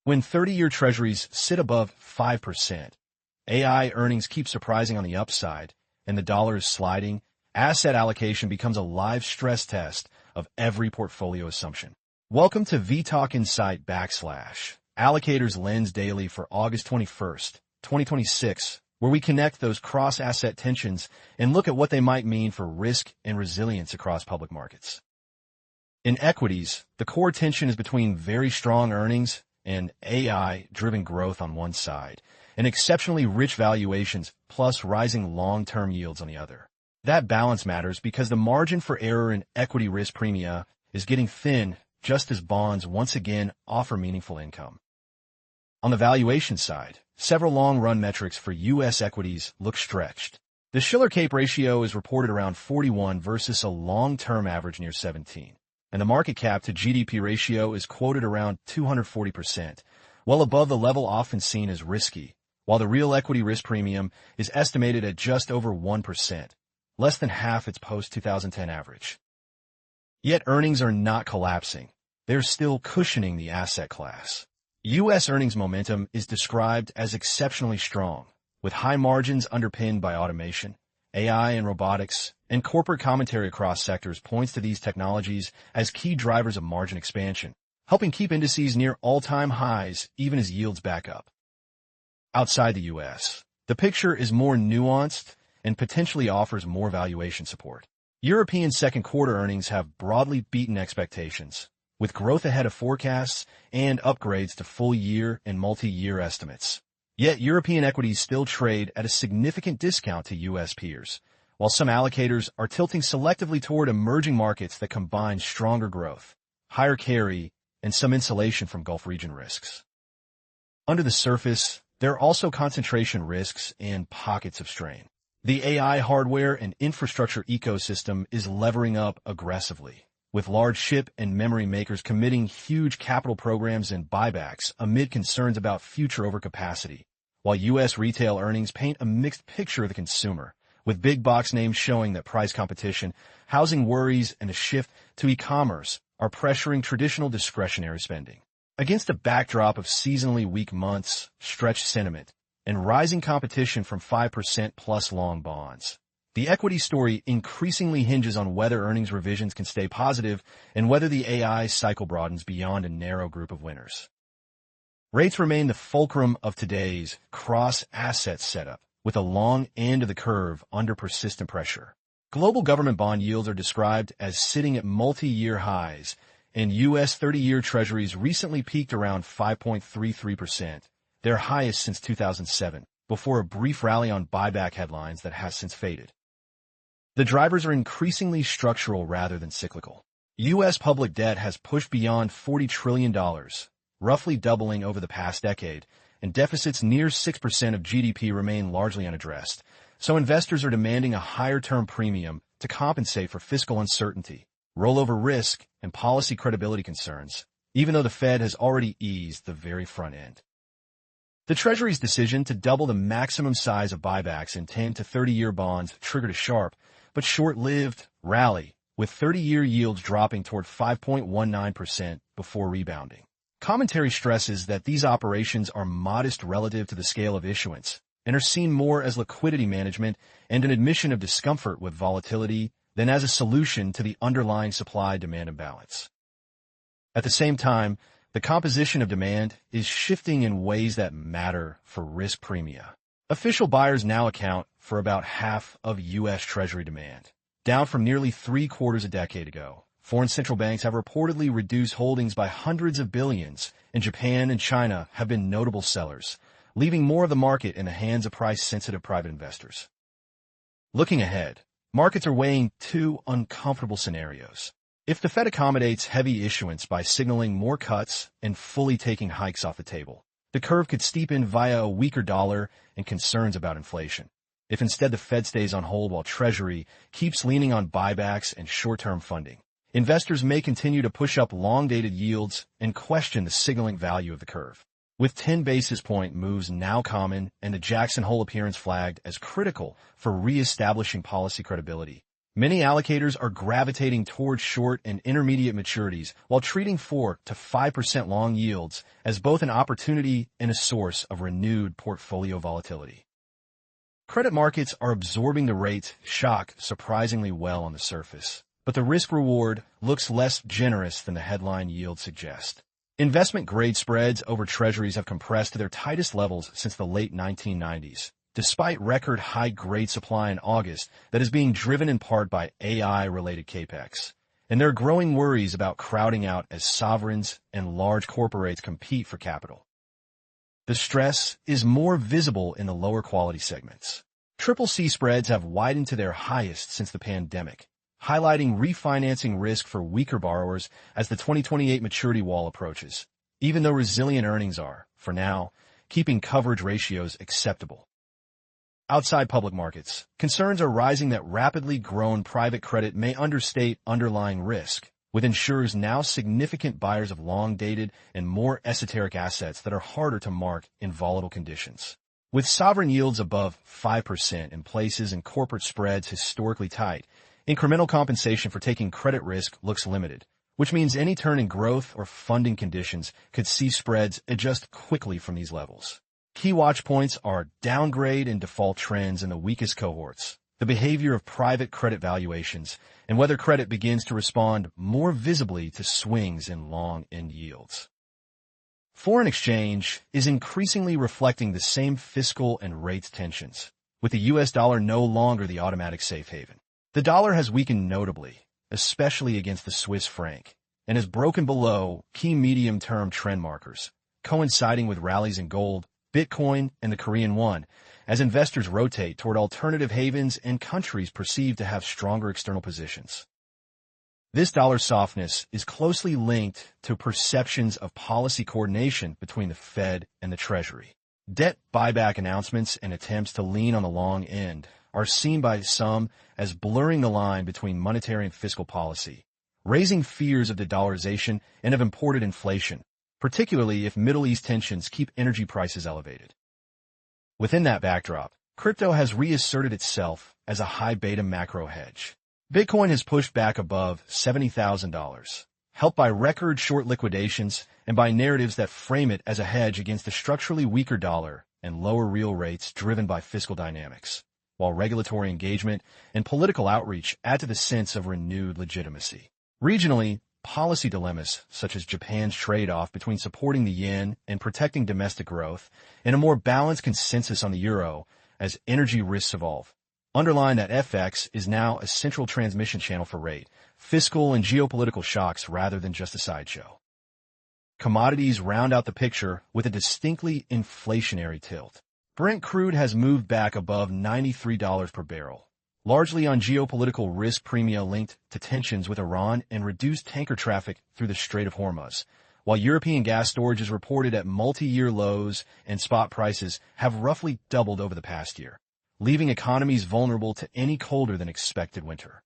When 30-year Treasuries sit above 5%, AI earnings keep surprising on the upside, and the dollar is sliding, asset allocation becomes a live stress test of every portfolio assumption. Welcome to vTalkInsight / Allocator's Lens Daily for August 21st, 2026, where we connect those cross-asset tensions and look at what they might mean for risk and resilience across public markets. In equities, the core tension is between very strong earnings and AI-driven growth on one side, and exceptionally rich valuations plus rising long-term yields on the other. That balance matters because the margin for error in equity risk premia is getting thin just as bonds once again offer meaningful income. On the valuation side, several long-run metrics for U.S. equities look stretched. The Shiller-Cape ratio is reported around 41 versus a long-term average near 17. And the market cap to GDP ratio is quoted around 240%, well above the level often seen as risky, while the real equity risk premium is estimated at just over 1%, less than half its post-2010 average. Yet earnings are not collapsing. They're still cushioning the asset class. U.S. earnings momentum is described as exceptionally strong, with high margins underpinned by automation, AI and robotics, and corporate commentary across sectors points to these technologies as key drivers of margin expansion, helping keep indices near all-time highs even as yields back up. Outside the U.S., the picture is more nuanced and potentially offers more valuation support. European second quarter earnings have broadly beaten expectations, with growth ahead of forecasts and upgrades to full-year and multi-year estimates. Yet European equities still trade at a significant discount to U.S. peers, while some allocators are tilting selectively toward emerging markets that combine stronger growth, higher carry, and some insulation from Gulf region risks. Under the surface, there are also concentration risks and pockets of strain. The AI hardware and infrastructure ecosystem is levering up aggressively, with large chip and memory makers committing huge capital programs and buybacks amid concerns about future overcapacity, while U.S. retail earnings paint a mixed picture of the consumer, with big box names showing that price competition, housing worries, and a shift to e-commerce are pressuring traditional discretionary spending. Against a backdrop of seasonally weak months, stretched sentiment, and rising competition from 5% plus long bonds, the equity story increasingly hinges on whether earnings revisions can stay positive and whether the AI cycle broadens beyond a narrow group of winners. Rates remain the fulcrum of today's cross-asset setup, with a long end of the curve under persistent pressure. Global government bond yields are described as sitting at multi-year highs, and U.S. 30-year Treasuries recently peaked around 5.33%, their highest since 2007, before a brief rally on buyback headlines that has since faded. The drivers are increasingly structural rather than cyclical. U.S. public debt has pushed beyond $40 trillion, roughly doubling over the past decade, and deficits near 6% of GDP remain largely unaddressed, so investors are demanding a higher term premium to compensate for fiscal uncertainty, rollover risk, and policy credibility concerns, even though the Fed has already eased the very front end. The Treasury's decision to double the maximum size of buybacks in 10 to 30-year bonds triggered a sharp but short-lived rally, with 30-year yields dropping toward 5.19% before rebounding. Commentary stresses that these operations are modest relative to the scale of issuance and are seen more as liquidity management and an admission of discomfort with volatility than as a solution to the underlying supply-demand imbalance. At the same time, the composition of demand is shifting in ways that matter for risk premia. Official buyers now account for about half of U.S. Treasury demand, down from nearly 3/4 a decade ago. Foreign central banks have reportedly reduced holdings by hundreds of billions, and Japan and China have been notable sellers, leaving more of the market in the hands of price-sensitive private investors. Looking ahead, markets are weighing two uncomfortable scenarios. If the Fed accommodates heavy issuance by signaling more cuts and fully taking hikes off the table, the curve could steepen via a weaker dollar and concerns about inflation. If instead the Fed stays on hold while Treasury keeps leaning on buybacks and short-term funding, investors may continue to push up long-dated yields and question the signaling value of the curve. With 10 basis point moves now common and the Jackson Hole appearance flagged as critical for re-establishing policy credibility, Many allocators are gravitating towards short and intermediate maturities while treating 4 to 5% long yields as both an opportunity and a source of renewed portfolio volatility. Credit markets are absorbing the rate shock surprisingly well on the surface, but the risk-reward looks less generous than the headline yield suggests. Investment-grade spreads over Treasuries have compressed to their tightest levels since the late 1990s, despite record high-grade supply in August that is being driven in part by AI-related capex. And there are growing worries about crowding out as sovereigns and large corporates compete for capital. The stress is more visible in the lower quality segments. CCC spreads have widened to their highest since the pandemic, highlighting refinancing risk for weaker borrowers as the 2028 maturity wall approaches, even though resilient earnings are, for now, keeping coverage ratios acceptable. Outside public markets, concerns are rising that rapidly grown private credit may understate underlying risk, with insurers now significant buyers of long-dated and more esoteric assets that are harder to mark in volatile conditions. With sovereign yields above 5% in places and corporate spreads historically tight, incremental compensation for taking credit risk looks limited, which means any turn in growth or funding conditions could see spreads adjust quickly from these levels. Key watch points are downgrade and default trends in the weakest cohorts, the behavior of private credit valuations, and whether credit begins to respond more visibly to swings in long-end yields. Foreign exchange is increasingly reflecting the same fiscal and rates tensions, with the U.S. dollar no longer the automatic safe haven. The dollar has weakened notably, especially against the Swiss franc, and has broken below key medium-term trend markers, coinciding with rallies in gold, Bitcoin, and the Korean won, as investors rotate toward alternative havens and countries perceived to have stronger external positions. This dollar softness is closely linked to perceptions of policy coordination between the Fed and the Treasury. Debt buyback announcements and attempts to lean on the long end are seen by some as blurring the line between monetary and fiscal policy, raising fears of de-dollarization and of imported inflation, particularly if Middle East tensions keep energy prices elevated. Within that backdrop, crypto has reasserted itself as a high-beta macro hedge. Bitcoin has pushed back above $70,000, helped by record short liquidations and by narratives that frame it as a hedge against a structurally weaker dollar and lower real rates driven by fiscal dynamics, while regulatory engagement and political outreach add to the sense of renewed legitimacy. Regionally, policy dilemmas, such as Japan's trade-off between supporting the yen and protecting domestic growth, and a more balanced consensus on the euro as energy risks evolve, underline that FX is now a central transmission channel for rate, fiscal, and geopolitical shocks rather than just a sideshow. Commodities round out the picture with a distinctly inflationary tilt. Brent crude has moved back above $93 per barrel, largely on geopolitical risk premia linked to tensions with Iran and reduced tanker traffic through the Strait of Hormuz, while European gas storage is reported at multi-year lows and spot prices have roughly doubled over the past year, leaving economies vulnerable to any colder than expected winter.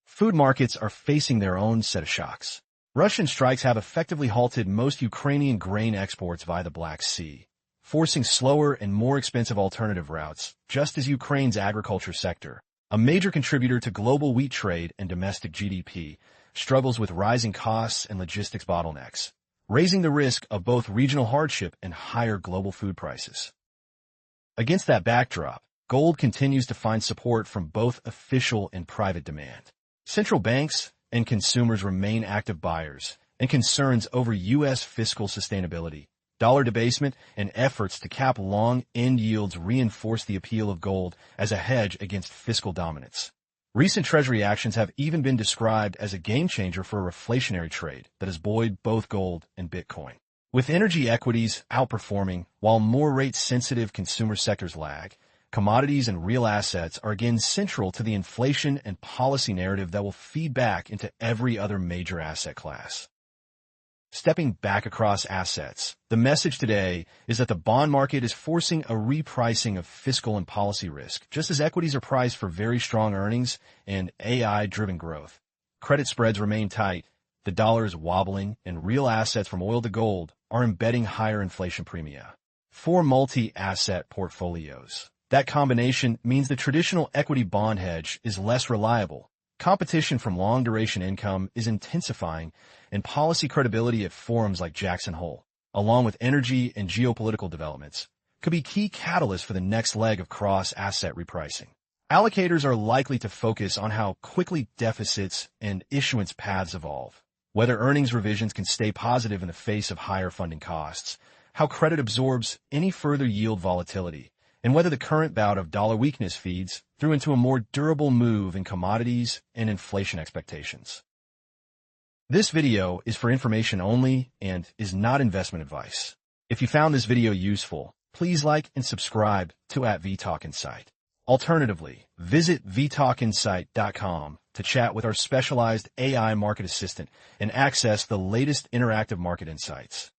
Food markets are facing their own set of shocks. Russian strikes have effectively halted most Ukrainian grain exports via the Black Sea, forcing slower and more expensive alternative routes, just as Ukraine's agriculture sector, a major contributor to global wheat trade and domestic GDP, struggles with rising costs and logistics bottlenecks, raising the risk of both regional hardship and higher global food prices. Against that backdrop, gold continues to find support from both official and private demand. Central banks and consumers remain active buyers, and concerns over U.S. fiscal sustainability, dollar debasement, and efforts to cap long-end yields reinforce the appeal of gold as a hedge against fiscal dominance. Recent Treasury actions have even been described as a game-changer for a reflationary trade that has buoyed both gold and Bitcoin. With energy equities outperforming while more rate-sensitive consumer sectors lag, commodities and real assets are again central to the inflation and policy narrative that will feed back into every other major asset class. Stepping back across assets, the message today is that the bond market is forcing a repricing of fiscal and policy risk, just as equities are priced for very strong earnings and AI-driven growth. Credit spreads remain tight, the dollar is wobbling, and real assets from oil to gold are embedding higher inflation premia. For multi-asset portfolios, That combination means the traditional equity bond hedge is less reliable. Competition from long-duration income is intensifying, and policy credibility at forums like Jackson Hole, along with energy and geopolitical developments, could be key catalysts for the next leg of cross-asset repricing. Allocators are likely to focus on how quickly deficits and issuance paths evolve, whether earnings revisions can stay positive in the face of higher funding costs, how credit absorbs any further yield volatility, and whether the current bout of dollar weakness feeds through into a more durable move in commodities and inflation expectations. This video is for information only and is not investment advice. If you found this video useful, please like and subscribe to @vTalkInsight. Alternatively, visit vTalkInsight.com to chat with our specialized AI market assistant and access the latest interactive market insights.